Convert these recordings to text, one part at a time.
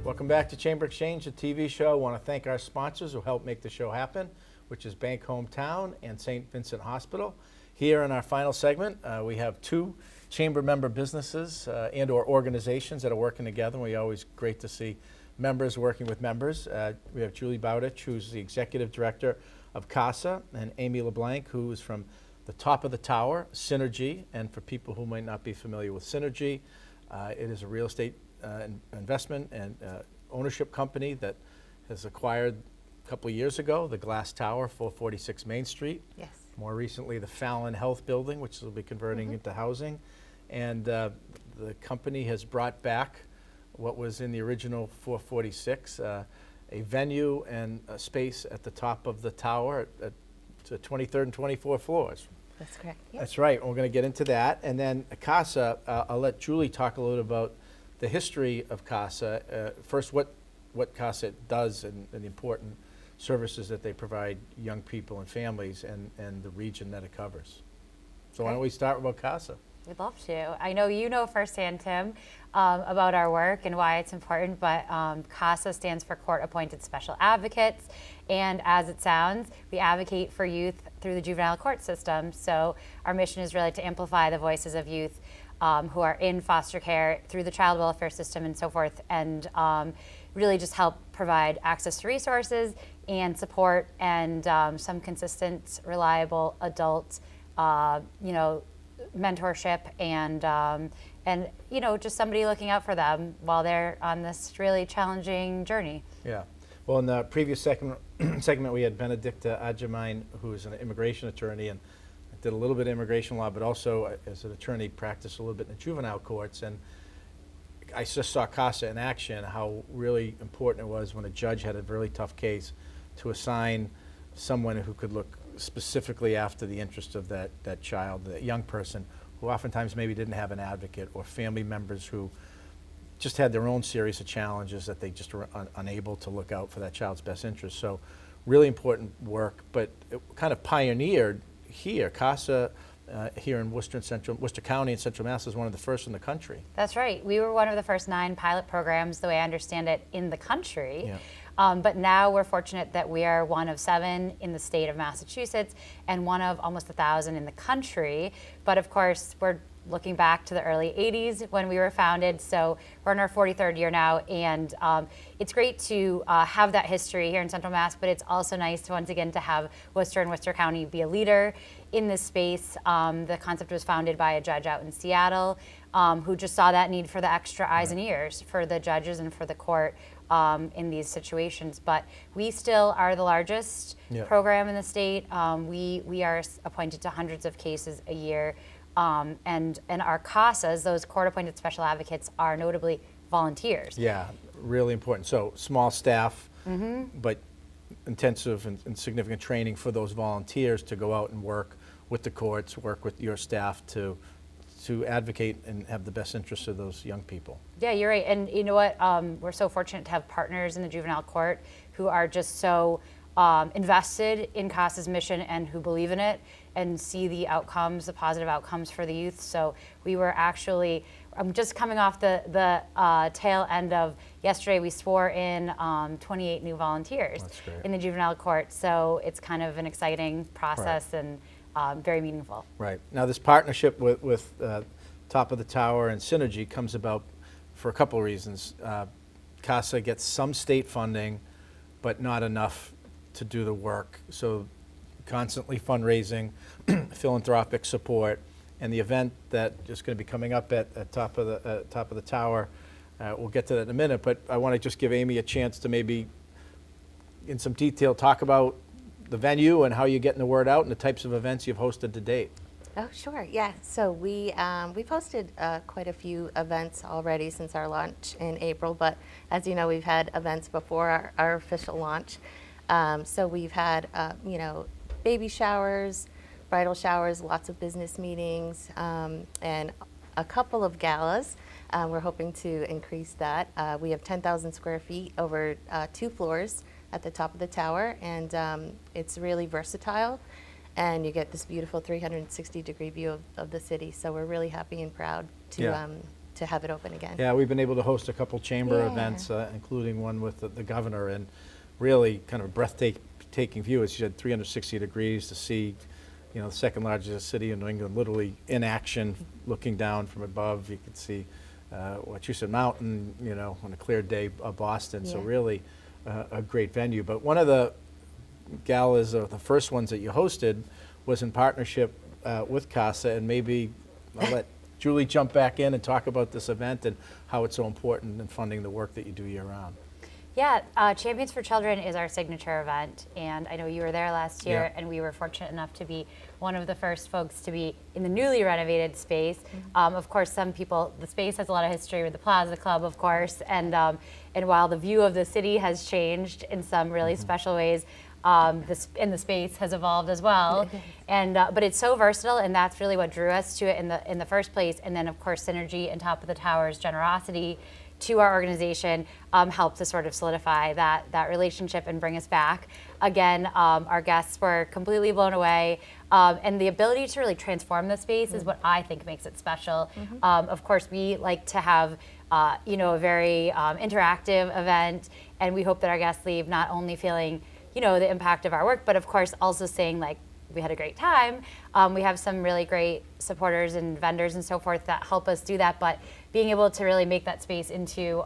Welcome back to Chamber Exchange, the TV show. I want to thank our sponsors who help make the show happen, which is Bank Hometown and St. Vincent Hospital. Here in our final segment, we have two Chamber member businesses and or organizations that are working together. We always great to see members working with members. We have Julie Bowditch, who's the Executive Director of CASA, and Amy LeBlanc, who is from the top of the tower, Synergy. And for people who might not be familiar with Synergy, it is a real estate investment and ownership company that has acquired a couple of years ago the Glass Tower, 446 Main Street. Yes. More recently, the Fallon Health Building, which will be converting into housing. And the company has brought back what was in the original 446, a venue and a space at the top of the tower at the 23rd and 24th floors. That's correct. Yep. That's right. We're going to get into that. And then CASA, I'll let Julie talk a little about the history of CASA. First, what CASA does and the important services that they provide young people and families and the region that it covers. So why don't we start about CASA? We'd love to. I know you know firsthand, Tim, about our work and why it's important, but CASA stands for Court-Appointed Special Advocates, and as it sounds, we advocate for youth through the juvenile court system. So our mission is really to amplify the voices of youth who are in foster care through the child welfare system and so forth, and really just help provide access to resources and support and some consistent, reliable adult, mentorship and just somebody looking out for them while they're on this really challenging journey. Yeah. Well, in the previous segment we had Benedicta Adjamine, who is an immigration attorney and did a little bit of immigration law, but also as an attorney practiced a little bit in the juvenile courts. And I just saw CASA in action, how really important it was when a judge had a really tough case to assign someone who could look specifically after the interest of that child, that young person, who oftentimes maybe didn't have an advocate, or family members who just had their own series of challenges that they just were unable to look out for that child's best interest. So really important work, but it kind of pioneered here. CASA here in Worcester County and Central Mass is one of the first in the country. That's right. We were one of the first 9 pilot programs, the way I understand it, in the country. Yeah. But now we're fortunate that we are one of 7 in the state of Massachusetts and one of almost 1,000 in the country. But of course, we're looking back to the early 80s when we were founded. So we're in our 43rd year now. And it's great to have that history here in Central Mass, but it's also nice to, once again, to have Worcester and Worcester County be a leader in this space. The concept was founded by a judge out in Seattle who just saw that need for the extra eyes and ears for the judges and for the court in these situations. But we still are the largest program in the state. We are appointed to hundreds of cases a year. And our CASAs, those court-appointed special advocates, are notably volunteers. Yeah, really important. So small staff, but intensive and significant training for those volunteers to go out and work with the courts, work with your staff to advocate and have the best interests of those young people. Yeah, you're right. And you know what? We're so fortunate to have partners in the juvenile court who are just so invested in CASA's mission and who believe in it and see the outcomes, the positive outcomes for the youth. So we were actually, just coming off the tail end of yesterday, we swore in 28 new volunteers in the juvenile court. So it's kind of an exciting process and very meaningful. Right. Now this partnership with Top of the Tower and Synergy comes about for a couple of reasons. CASA gets some state funding, but not enough to do the work. So constantly fundraising, philanthropic support, and the event that is going to be coming up at Top of the Tower. We'll get to that in a minute, but I want to just give Amy a chance to maybe, in some detail, talk about the venue and how you're getting the word out and the types of events you've hosted to date. Oh, sure. Yeah. So we've hosted quite a few events already since our launch in April, but as you know, we've had events before our official launch. So we've had, baby showers, bridal showers, lots of business meetings, and a couple of galas. We're hoping to increase that. We have 10,000 square feet over 2 floors at the top of the tower, and it's really versatile. And you get this beautiful 360-degree view of the city. So we're really happy and proud to to have it open again. Yeah, we've been able to host a couple chamber Yeah. events, including one with the governor, and really kind of a breathtaking view. As you said, 360 degrees to see, the second largest city in New England, literally in action, looking down from above. You could see Wachusett Mountain, on a clear day, Boston. So Yeah. really a great venue. But one of the galas, the first ones that you hosted, was in partnership with CASA, and maybe I'll let Julie jump back in and talk about this event and how it's so important in funding the work that you do year-round. Yeah, Champions for Children is our signature event, and I know you were there last year, Yeah. and we were fortunate enough to be one of the first folks to be in the newly renovated space. Of course, the space has a lot of history with the Plaza Club, of course, and while the view of the city has changed in some really special ways, the space has evolved as well. But it's so versatile, and that's really what drew us to it in the first place. And then, of course, Synergy and Top of the Tower's generosity to our organization helped to sort of solidify that relationship and bring us back. Again, our guests were completely blown away, and the ability to really transform the space is what I think makes it special. Of course, we like to have a very interactive event, and we hope that our guests leave not only feeling the impact of our work, but of course also saying like, we had a great time. We have some really great supporters and vendors and so forth that help us do that, but being able to really make that space into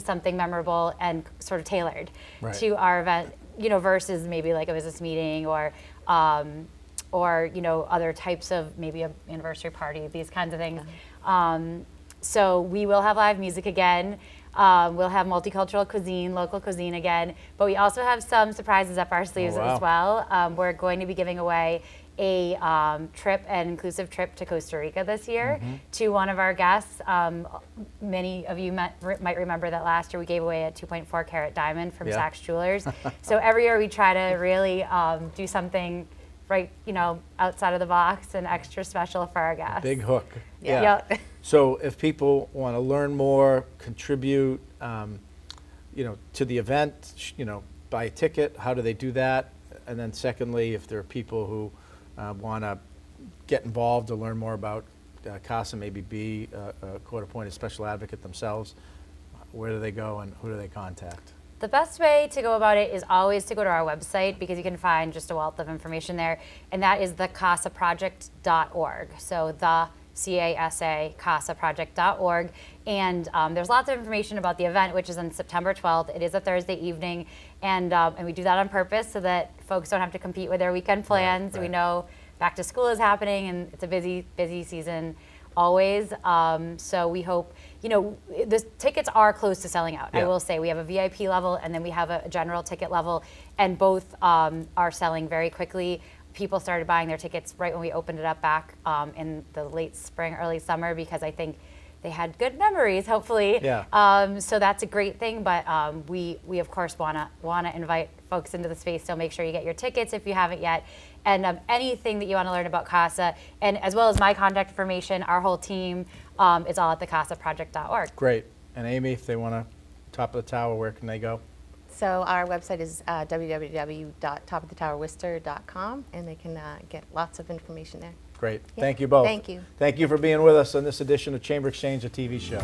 something memorable and sort of tailored Right. to our event, versus maybe like a business meeting or other types of maybe an anniversary party, these kinds of things. So we will have live music again. We'll have multicultural cuisine, local cuisine again, but we also have some surprises up our sleeves wow. as well. We're going to be giving away a an inclusive trip to Costa Rica this year to one of our guests. Many of you might remember that last year we gave away a 2.4 carat diamond from Yeah. Saks Jewelers. So every year we try to really do something right, outside of the box and extra special for our guests. Big hook. Yeah. So if people want to learn more, contribute, to the event, buy a ticket, how do they do that? And then secondly, if there are people who want to get involved or learn more about CASA, maybe be a court-appointed special advocate themselves, where do they go and who do they contact? The best way to go about it is always to go to our website, because you can find just a wealth of information there, and that is thecasaproject.org. So the CASA, casaproject.org. And there's lots of information about the event, which is on September 12th. It is a Thursday evening, and we do that on purpose so that folks don't have to compete with their weekend plans. Right. We know back to school is happening, and it's a busy season always. So we hope, the tickets are close to selling out. Yeah. I will say we have a VIP level, and then we have a general ticket level, and both are selling very quickly. People started buying their tickets right when we opened it up back in the late spring, early summer, because I think they had good memories, hopefully. Yeah. So that's a great thing, but we of course wanna invite folks into the space, so make sure you get your tickets if you haven't yet. And anything that you want to learn about CASA, and as well as my contact information, our whole team is all at thecasaproject.org. Great. And Amy, if they want to Top of the Tower, where can they go? So our website is www.topofthetowerworcester.com, and they can get lots of information there. Great. Yeah. Thank you both. Thank you. Thank you for being with us on this edition of Chamber Exchange, a TV show.